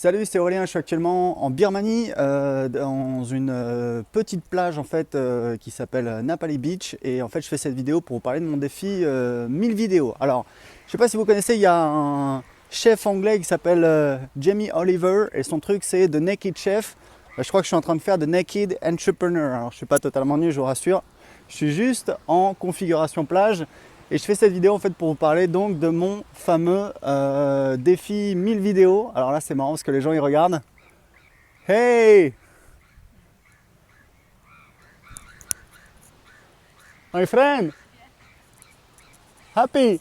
Salut, c'est Aurélien, je suis actuellement en Birmanie dans une petite plage en fait qui s'appelle Napali Beach et en fait je fais cette vidéo pour vous parler de mon défi 1000 vidéos. Alors, je sais pas si vous connaissez, il y a un chef anglais qui s'appelle Jamie Oliver et son truc c'est The Naked Chef. Je crois que je suis en train de faire The Naked Entrepreneur. Alors, je suis pas totalement nul, je vous rassure. Je suis juste en configuration plage. Et je fais cette vidéo en fait pour vous parler donc de mon fameux défi 1000 vidéos. Alors là c'est marrant parce que les gens ils regardent. Hey my friend, happy,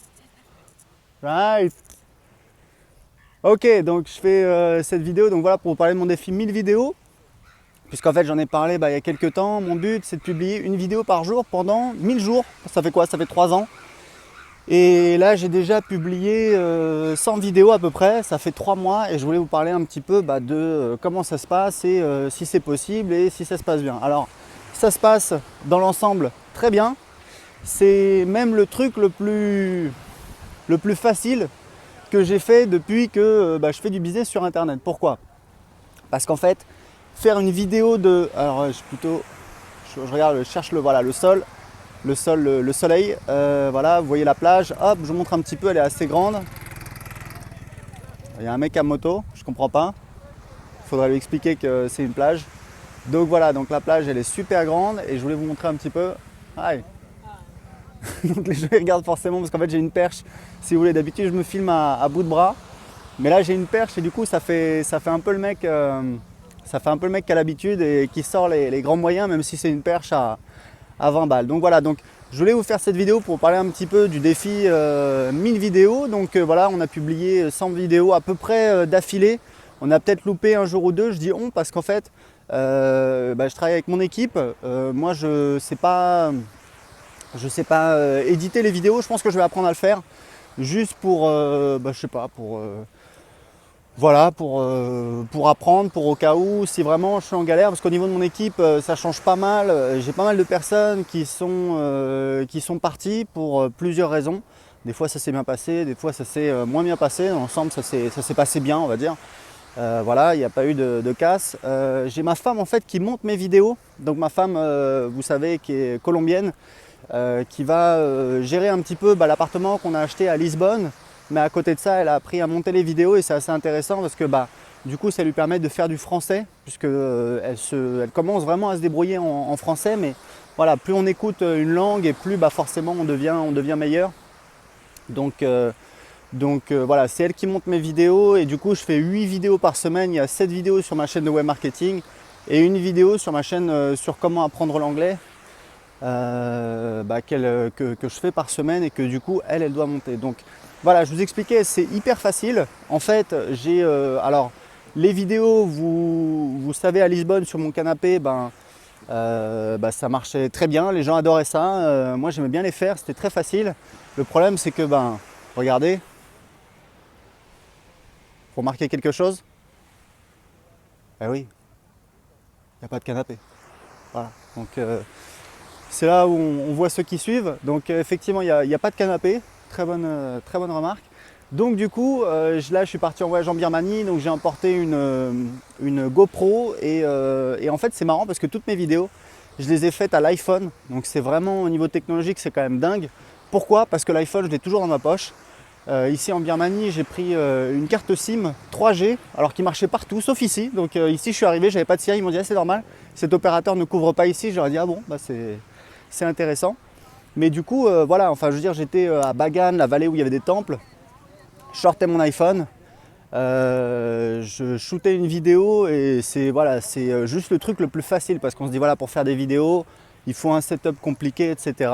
right? Ok, donc je fais cette vidéo donc voilà pour vous parler de mon défi 1000 vidéos. Puisqu'en fait j'en ai parlé il y a quelques temps. Mon but c'est de publier une vidéo par jour pendant 1000 jours. Ça fait quoi? Ça fait 3 ans. Et là j'ai déjà publié 100 vidéos à peu près, ça fait 3 mois et je voulais vous parler un petit peu de comment ça se passe et si c'est possible et si ça se passe bien. Alors ça se passe dans l'ensemble très bien, c'est même le truc le plus facile que j'ai fait depuis que je fais du business sur internet. Pourquoi? Parce qu'en fait faire une vidéo de... Alors je regarde, je cherche voilà, le sol. Le soleil, voilà, vous voyez la plage, hop, je vous montre un petit peu, elle est assez grande. Il y a un mec à moto, je comprends pas. Il faudrait lui expliquer que c'est une plage. Donc voilà, donc la plage elle est super grande et je voulais vous montrer un petit peu. Hi. Donc les gens ils regardent forcément parce qu'en fait j'ai une perche. Si vous voulez, d'habitude je me filme à bout de bras. Mais là j'ai une perche et du coup ça fait un peu le mec ça fait un peu le mec qui a l'habitude et qui sort les grands moyens même si c'est une perche à 20 balles. Donc voilà, donc je voulais vous faire cette vidéo pour parler un petit peu du défi 1000 vidéos. Donc voilà, on a publié 100 vidéos à peu près d'affilée. On a peut-être loupé un jour ou deux, je dis on parce qu'en fait je travaille avec mon équipe. Moi je sais pas éditer les vidéos, je pense que je vais apprendre à le faire juste pour je sais pas, voilà, pour apprendre, pour au cas où, si vraiment je suis en galère, parce qu'au niveau de mon équipe, ça change pas mal. J'ai pas mal de personnes qui sont parties pour plusieurs raisons. Des fois ça s'est bien passé, des fois ça s'est moins bien passé. Dans l'ensemble ça s'est passé bien, on va dire. Voilà, il n'y a pas eu de casse. J'ai ma femme en fait qui monte mes vidéos. Donc ma femme, vous savez, qui est colombienne, qui va gérer un petit peu l'appartement qu'on a acheté à Lisbonne. Mais à côté de ça, elle a appris à monter les vidéos et c'est assez intéressant parce que du coup, ça lui permet de faire du français puisque elle commence vraiment à se débrouiller en français. Mais voilà, plus on écoute une langue et plus forcément on devient meilleur. Donc voilà, c'est elle qui monte mes vidéos et du coup, je fais 8 vidéos par semaine. Il y a 7 vidéos sur ma chaîne de web marketing et une vidéo sur ma chaîne sur comment apprendre l'anglais. Que je fais par semaine et que du coup elle doit monter. Donc voilà, je vous expliquais, c'est hyper facile. En fait, j'ai alors les vidéos, vous savez, à Lisbonne sur mon canapé, ça marchait très bien, les gens adoraient ça. Moi j'aimais bien les faire, c'était très facile. Le problème c'est que regardez, vous remarquez quelque chose? Eh oui, il n'y a pas de canapé. Voilà. Donc c'est là où on voit ceux qui suivent. Donc effectivement, il n'y a pas de canapé. Très bonne remarque. Donc du coup, là je suis parti en voyage en Birmanie, donc j'ai emporté une GoPro et en fait c'est marrant parce que toutes mes vidéos, je les ai faites à l'iPhone. Donc c'est vraiment au niveau technologique, c'est quand même dingue. Pourquoi? Parce que l'iPhone, je l'ai toujours dans ma poche. Ici en Birmanie, j'ai pris une carte SIM 3G, alors qui marchait partout, sauf ici. Donc ici je suis arrivé, j'avais pas de Siri, ils m'ont dit c'est normal, cet opérateur ne couvre pas ici. Je leur ai dit ah bon, c'est intéressant. Mais du coup, voilà, enfin je veux dire, j'étais à Bagan, la vallée où il y avait des temples. Je sortais mon iPhone, je shootais une vidéo et c'est voilà, c'est juste le truc le plus facile parce qu'on se dit voilà, pour faire des vidéos, il faut un setup compliqué, etc.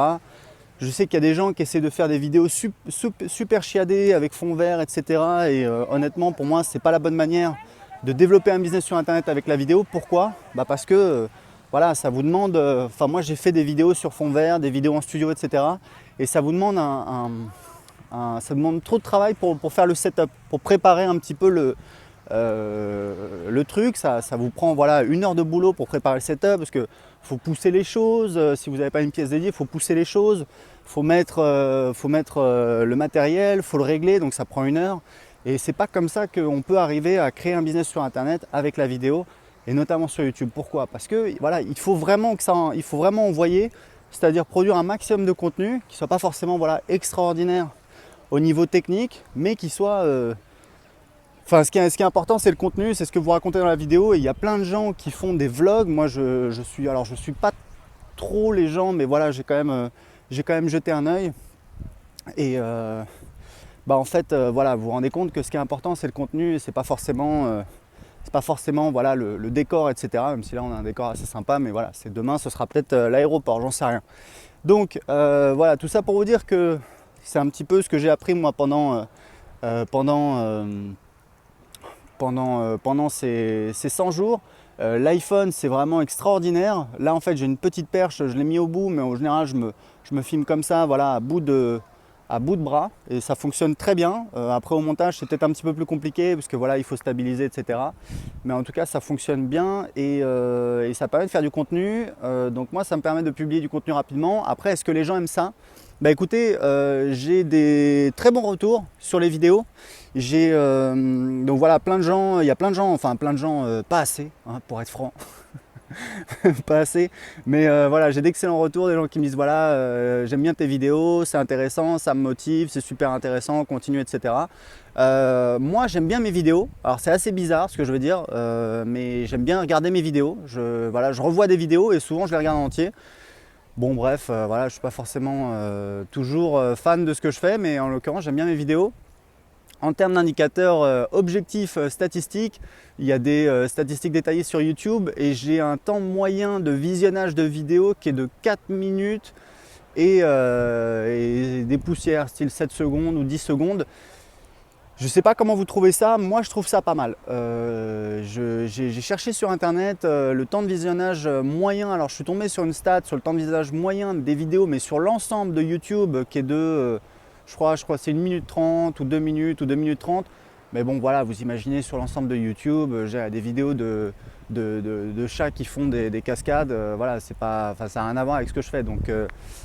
Je sais qu'il y a des gens qui essaient de faire des vidéos super chiadées avec fond vert, etc. Et honnêtement, pour moi, c'est pas la bonne manière de développer un business sur Internet avec la vidéo. Pourquoi? Parce que voilà, ça vous demande. Enfin, moi, j'ai fait des vidéos sur fond vert, des vidéos en studio, etc. Et ça vous demande ça demande trop de travail pour faire le setup, pour préparer un petit peu le truc. Ça vous prend voilà 1 heure de boulot pour préparer le setup parce que faut pousser les choses. Si vous n'avez pas une pièce dédiée, il faut pousser les choses. Faut mettre le matériel, faut le régler, donc ça prend 1 heure. Et c'est pas comme ça qu'on peut arriver à créer un business sur Internet avec la vidéo et notamment sur YouTube. Pourquoi? Parce que voilà, il faut vraiment envoyer, c'est-à-dire produire un maximum de contenu qui soit pas forcément voilà, extraordinaire au niveau technique, mais qui soit enfin, ce qui est important, c'est le contenu, c'est ce que vous racontez dans la vidéo. Et il y a plein de gens qui font des vlogs. Moi, je suis pas trop les gens, mais voilà, j'ai quand même jeté un œil. Et en fait, voilà, vous vous rendez compte que ce qui est important, c'est le contenu. Et c'est pas forcément voilà, le décor, etc. Même si là, on a un décor assez sympa, mais voilà, c'est demain, ce sera peut-être l'aéroport, j'en sais rien. Donc, voilà, tout ça pour vous dire que c'est un petit peu ce que j'ai appris moi pendant ces 100 jours. L'iPhone, c'est vraiment extraordinaire. Là, en fait, j'ai une petite perche, je l'ai mis au bout, mais en général, je me filme comme ça, voilà, à bout de bras, et ça fonctionne très bien. Après, au montage, c'est peut-être un petit peu plus compliqué, parce que voilà, il faut stabiliser, etc. Mais en tout cas, ça fonctionne bien, et ça permet de faire du contenu. Donc moi, ça me permet de publier du contenu rapidement. Après, est-ce que les gens aiment ça? Bah écoutez, j'ai des très bons retours sur les vidéos. Donc voilà, il y a plein de gens, pas assez, hein, pour être franc, pas assez, mais voilà, j'ai d'excellents retours, des gens qui me disent voilà, j'aime bien tes vidéos, c'est intéressant, ça me motive, c'est super intéressant, continue, etc. Moi, j'aime bien mes vidéos. Alors c'est assez bizarre ce que je veux dire, mais j'aime bien regarder mes vidéos. Je revois des vidéos et souvent je les regarde en entier. Bon bref, voilà, je ne suis pas forcément toujours fan de ce que je fais, mais en l'occurrence j'aime bien mes vidéos. En termes d'indicateurs objectifs statistiques, il y a des statistiques détaillées sur YouTube et j'ai un temps moyen de visionnage de vidéo qui est de 4 minutes et des poussières, style 7 secondes ou 10 secondes. Je ne sais pas comment vous trouvez ça, moi je trouve ça pas mal. J'ai cherché sur internet le temps de visionnage moyen. Alors je suis tombé sur une stat sur le temps de visionnage moyen des vidéos, mais sur l'ensemble de YouTube qui est de, je crois c'est 1 minute 30 ou 2 minutes ou 2 minutes 30. Mais bon voilà, vous imaginez sur l'ensemble de YouTube, j'ai des vidéos de chats qui font des cascades, voilà, ça n'a rien à voir avec ce que je fais. Donc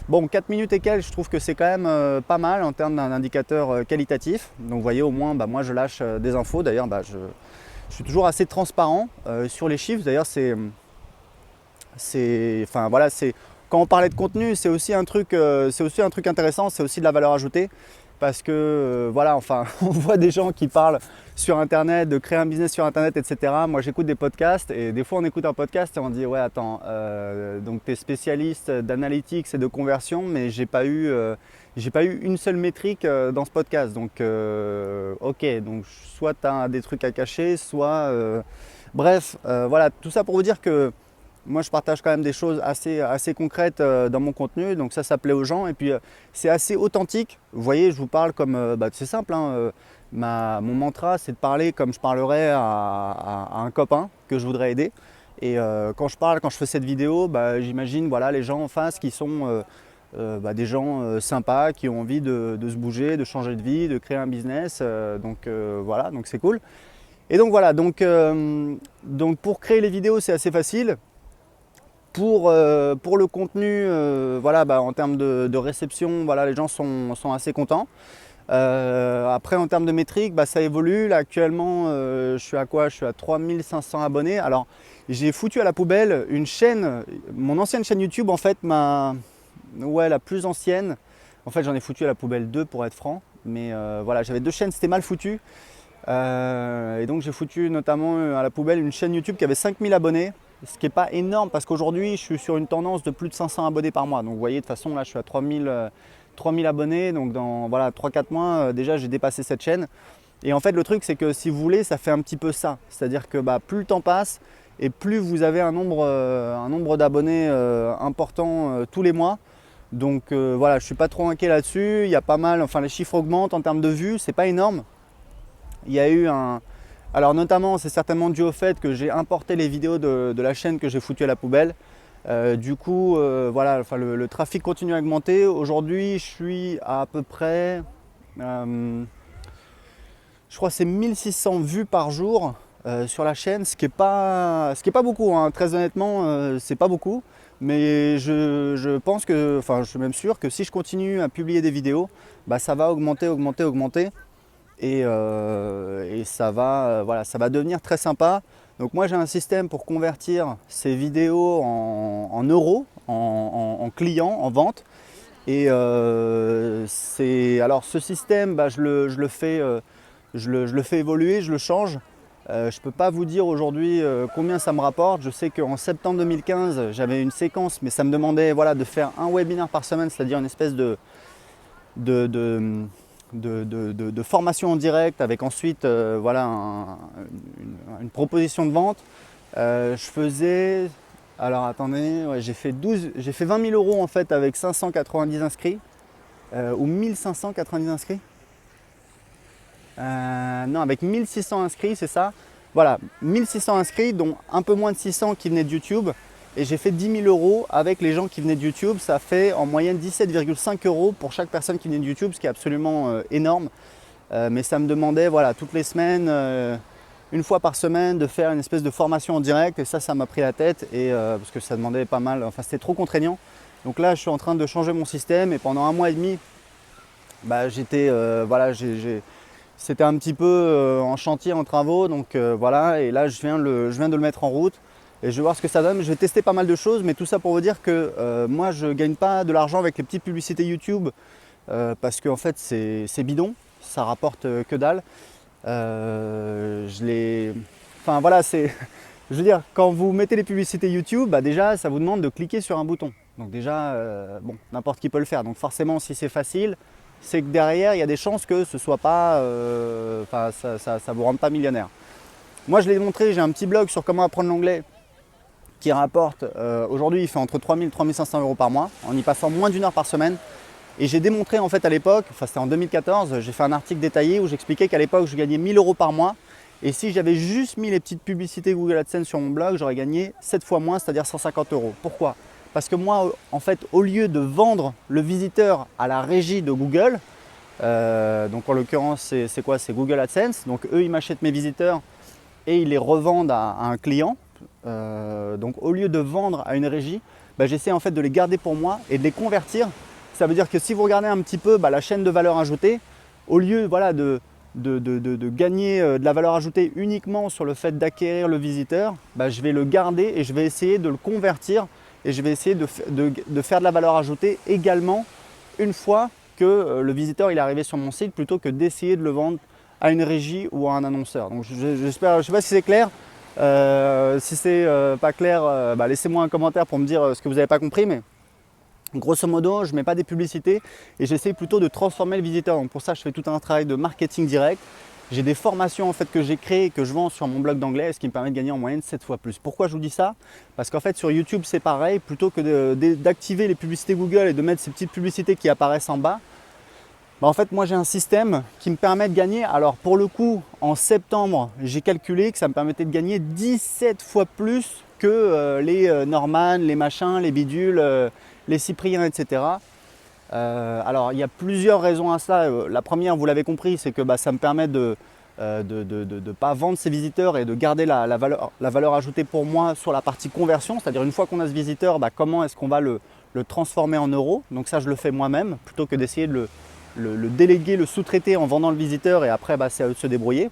bon, 4 minutes et quelques, je trouve que c'est quand même pas mal en termes d'un indicateur qualitatif. Donc vous voyez, au moins, moi je lâche des infos. D'ailleurs, je suis toujours assez transparent sur les chiffres. D'ailleurs, quand on parlait de contenu, c'est aussi un truc intéressant, c'est aussi de la valeur ajoutée. Parce que voilà, enfin, on voit des gens qui parlent sur Internet, de créer un business sur Internet, etc. Moi, j'écoute des podcasts et des fois, on écoute un podcast et on dit ouais, attends, donc tu es spécialiste d'analytics et de conversion, mais j'ai pas eu une seule métrique dans ce podcast. Donc, ok, donc soit tu as des trucs à cacher, soit bref, voilà, tout ça pour vous dire que moi, je partage quand même des choses assez concrètes dans mon contenu, donc ça plaît aux gens. Et puis, c'est assez authentique. Vous voyez, je vous parle comme, c'est simple, hein, mon mantra, c'est de parler comme je parlerais à un copain que je voudrais aider. Et quand je fais cette vidéo, j'imagine voilà, les gens en face qui sont des gens sympas, qui ont envie de se bouger, de changer de vie, de créer un business. Voilà, donc c'est cool. Et donc voilà, donc pour créer les vidéos, c'est assez facile. Pour le contenu, en termes de réception, voilà, les gens sont assez contents. Après, en termes de métriques, ça évolue. Là, actuellement, je suis à quoi? Je suis à 3500 abonnés. Alors, j'ai foutu à la poubelle une chaîne, mon ancienne chaîne YouTube, en fait, la plus ancienne. En fait, j'en ai foutu à la poubelle 2 pour être franc. Mais voilà, j'avais 2 chaînes, c'était mal foutu. Et donc, j'ai foutu notamment à la poubelle une chaîne YouTube qui avait 5000 abonnés. Ce qui n'est pas énorme parce qu'aujourd'hui, je suis sur une tendance de plus de 500 abonnés par mois. Donc vous voyez, de toute façon, là, je suis à 3000 abonnés. Donc dans 3-4 mois, déjà, j'ai dépassé cette chaîne. Et en fait, le truc, c'est que si vous voulez, ça fait un petit peu ça. C'est-à-dire que plus le temps passe et plus vous avez un nombre d'abonnés important tous les mois. Donc voilà, je ne suis pas trop inquiet là-dessus. Il y a pas mal, les chiffres augmentent en termes de vues. C'est pas énorme. Il y a eu alors notamment, c'est certainement dû au fait que j'ai importé les vidéos de la chaîne que j'ai foutu à la poubelle. Du coup, le trafic continue à augmenter. Aujourd'hui, je suis à peu près, je crois que c'est 1600 vues par jour sur la chaîne, ce qui est pas beaucoup, hein. Très honnêtement, c'est pas beaucoup. Mais je pense je suis même sûr que si je continue à publier des vidéos, ça va augmenter. et ça va, voilà, ça va devenir très sympa. Donc moi j'ai un système pour convertir ces vidéos en euros, en clients, en vente. Et alors ce système, bah, je le fais, je le fais évoluer, je le change. Je ne peux pas vous dire aujourd'hui combien ça me rapporte. Je sais qu'en septembre 2015, j'avais une séquence, mais ça me demandait voilà, de faire un webinaire par semaine, c'est-à-dire une espèce de, de, de formation en direct avec ensuite voilà, une proposition de vente. Je faisais, alors attendez, ouais, j'ai fait 20 000 euros en fait avec 590 inscrits ou 1590 inscrits. Non, avec 1600 inscrits, c'est ça. Voilà, 1600 inscrits, dont un peu moins de 600 qui venaient de YouTube. Et j'ai fait 10 000 euros avec les gens qui venaient de YouTube. Ça fait en moyenne 17,5 euros pour chaque personne qui venait de YouTube, ce qui est absolument énorme. Mais ça me demandait, voilà, toutes les semaines, une fois par semaine, de faire une espèce de formation en direct. Et ça m'a pris la tête parce que ça demandait pas mal. Enfin, c'était trop contraignant. Donc là, je suis en train de changer mon système. Et pendant un mois et demi, bah, j'étais, voilà, c'était un petit peu en chantier, en travaux, donc voilà, et là je viens de le mettre en route et je vais voir ce que ça donne. Je vais tester pas mal de choses, mais tout ça pour vous dire que moi je ne gagne pas de l'argent avec les petites publicités YouTube parce qu'en fait c'est bidon, ça rapporte que dalle. Enfin voilà, je veux dire, quand vous mettez les publicités YouTube, bah, déjà ça vous demande de cliquer sur un bouton. Donc déjà, bon, n'importe qui peut le faire, donc forcément si c'est facile, c'est que derrière, il y a des chances que ce soit pas, ça vous rende pas millionnaire. Moi, je l'ai montré, j'ai un petit blog sur comment apprendre l'anglais qui rapporte, aujourd'hui, il fait entre 3 000 et 3 500 euros par mois, en y passant moins d'une heure par semaine. Et j'ai démontré en fait à l'époque, enfin c'était en 2014, j'ai fait un article détaillé où j'expliquais qu'à l'époque, je gagnais 1 000 euros par mois. Et si j'avais juste mis les petites publicités Google AdSense sur mon blog, j'aurais gagné 7 fois moins, c'est-à-dire 150 euros. Pourquoi ? Parce que moi, en fait, au lieu de vendre le visiteur à la régie de Google, donc en l'occurrence, c'est quoi? C'est Google AdSense. Donc eux, ils m'achètent mes visiteurs et ils les revendent à un client. Donc au lieu de vendre à une régie, bah, j'essaie en fait de les garder pour moi et de les convertir. Ça veut dire que si vous regardez un petit peu la chaîne de valeur ajoutée, au lieu voilà, de gagner de la valeur ajoutée uniquement sur le fait d'acquérir le visiteur, bah, je vais le garder et je vais essayer de le convertir et je vais essayer de faire de la valeur ajoutée également une fois que le visiteur il est arrivé sur mon site plutôt que d'essayer de le vendre à une régie ou à un annonceur. Donc j'espère, je ne sais pas si c'est clair. Si c'est pas clair, bah, laissez-moi un commentaire pour me dire ce que vous n'avez pas compris. Mais grosso modo, je ne mets pas des publicités et j'essaie plutôt de transformer le visiteur. Donc pour ça, je fais tout un travail de marketing direct. J'ai des formations en fait, que j'ai créées et que je vends sur mon blog d'anglais, ce qui me permet de gagner en moyenne 7 fois plus. Pourquoi je vous dis ça? Parce qu'en fait sur YouTube c'est pareil, plutôt que d'activer les publicités Google et de mettre ces petites publicités qui apparaissent en bas, bah, en fait moi j'ai un système qui me permet de gagner. Alors pour le coup en septembre j'ai calculé que ça me permettait de gagner 17 fois plus que les Norman, les machins, les bidules, les Cypriens, etc. Alors il y a plusieurs raisons à ça. La première, vous l'avez compris, c'est que ça me permet de ne pas vendre ces visiteurs et de garder la valeur ajoutée pour moi sur la partie conversion. C'est-à-dire une fois qu'on a ce visiteur, comment est-ce qu'on va le transformer en euros. Donc ça je le fais moi-même plutôt que d'essayer de le déléguer, le sous-traiter en vendant le visiteur et après c'est à eux de se débrouiller.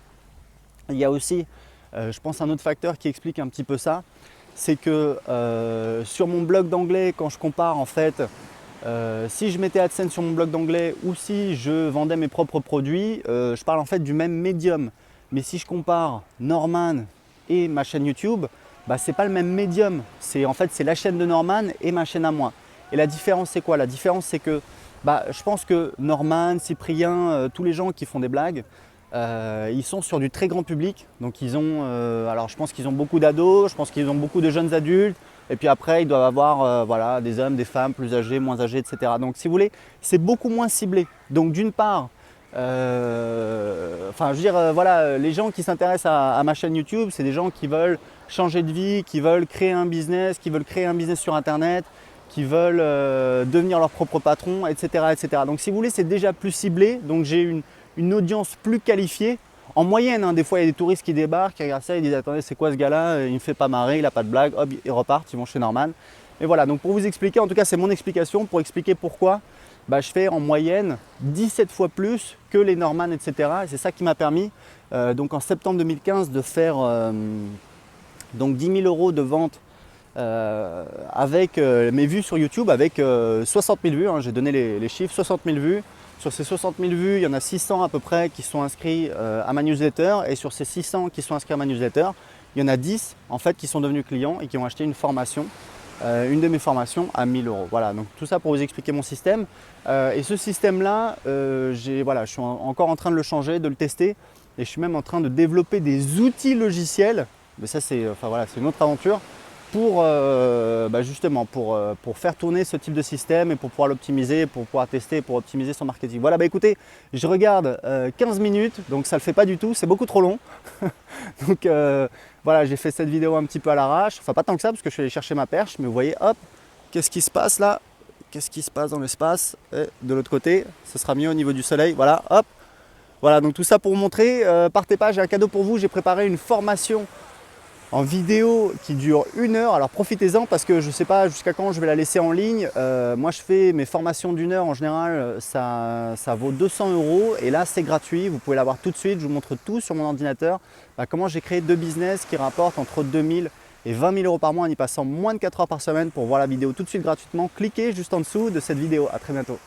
Il y a aussi, je pense, un autre facteur qui explique un petit peu ça. C'est que sur mon blog d'anglais, quand je compare en fait, si je mettais AdSense sur mon blog d'anglais ou si je vendais mes propres produits, je parle en fait du même médium. Mais si je compare Norman et ma chaîne YouTube, c'est pas le même médium. C'est la chaîne de Norman et ma chaîne à moi. Et la différence c'est quoi? La différence c'est que je pense que Norman, Cyprien, tous les gens qui font des blagues, ils sont sur du très grand public. Donc ils ont, alors je pense qu'ils ont beaucoup d'ados, je pense qu'ils ont beaucoup de jeunes adultes. Et puis après, ils doivent avoir voilà, des hommes, des femmes, plus âgés, moins âgés, etc. Donc si vous voulez, c'est beaucoup moins ciblé. Donc d'une part, je veux dire, voilà, les gens qui s'intéressent à ma chaîne YouTube, c'est des gens qui veulent changer de vie, qui veulent créer un business, sur Internet, qui veulent devenir leur propre patron, etc., etc. Donc si vous voulez, c'est déjà plus ciblé. Donc j'ai une audience plus qualifiée. En moyenne, des fois, il y a des touristes qui débarquent, qui regardent ça, ils disent « Attendez, c'est quoi ce gars-là? Il me fait pas marrer, il n'a pas de blague. » Hop, ils repartent, ils vont chez Norman. Et voilà, donc pour vous expliquer, en tout cas, c'est mon explication pour expliquer pourquoi bah, je fais en moyenne 17 fois plus que les Norman, etc. Et c'est ça qui m'a permis, donc en septembre 2015, de faire donc 10 000 euros de vente avec mes vues sur YouTube, avec 60 000 vues, hein, j'ai donné les chiffres, 60 000 vues. Sur ces 60 000 vues, il y en a 600 à peu près qui sont inscrits à ma newsletter, et sur ces 600 qui sont inscrits à ma newsletter, il y en a 10 en fait qui sont devenus clients et qui ont acheté une formation, une de mes formations à 1 000 euros. Voilà, donc tout ça pour vous expliquer mon système. Et ce système-là, voilà, je suis encore en train de le changer, de le tester, et je suis même en train de développer des outils logiciels, mais ça c'est voilà, une autre aventure, pour justement pour faire tourner ce type de système et pour pouvoir l'optimiser, pour pouvoir tester, pour optimiser son marketing. Voilà, bah écoutez, je regarde 15 minutes, donc ça ne le fait pas du tout, c'est beaucoup trop long. Donc voilà, j'ai fait cette vidéo un petit peu à l'arrache, enfin pas tant que ça parce que je suis allé chercher ma perche, mais vous voyez, hop, qu'est-ce qui se passe là? Qu'est-ce qui se passe dans l'espace? De l'autre côté, ce sera mieux au niveau du soleil, voilà, hop. Voilà, donc tout ça pour vous montrer, partez pas, j'ai un cadeau pour vous, j'ai préparé une formation en vidéo qui dure 1 heure. Alors profitez-en parce que je ne sais pas jusqu'à quand je vais la laisser en ligne. Moi je fais mes formations d'1 heure en général, ça vaut 200 € et là c'est gratuit, vous pouvez l'avoir tout de suite. Je vous montre tout sur mon ordinateur, comment j'ai créé 2 business qui rapportent entre 2 000 et 20 000 € par mois en y passant moins de 4 heures par semaine. Pour voir la vidéo tout de suite gratuitement, cliquez juste en dessous de cette vidéo. À très bientôt.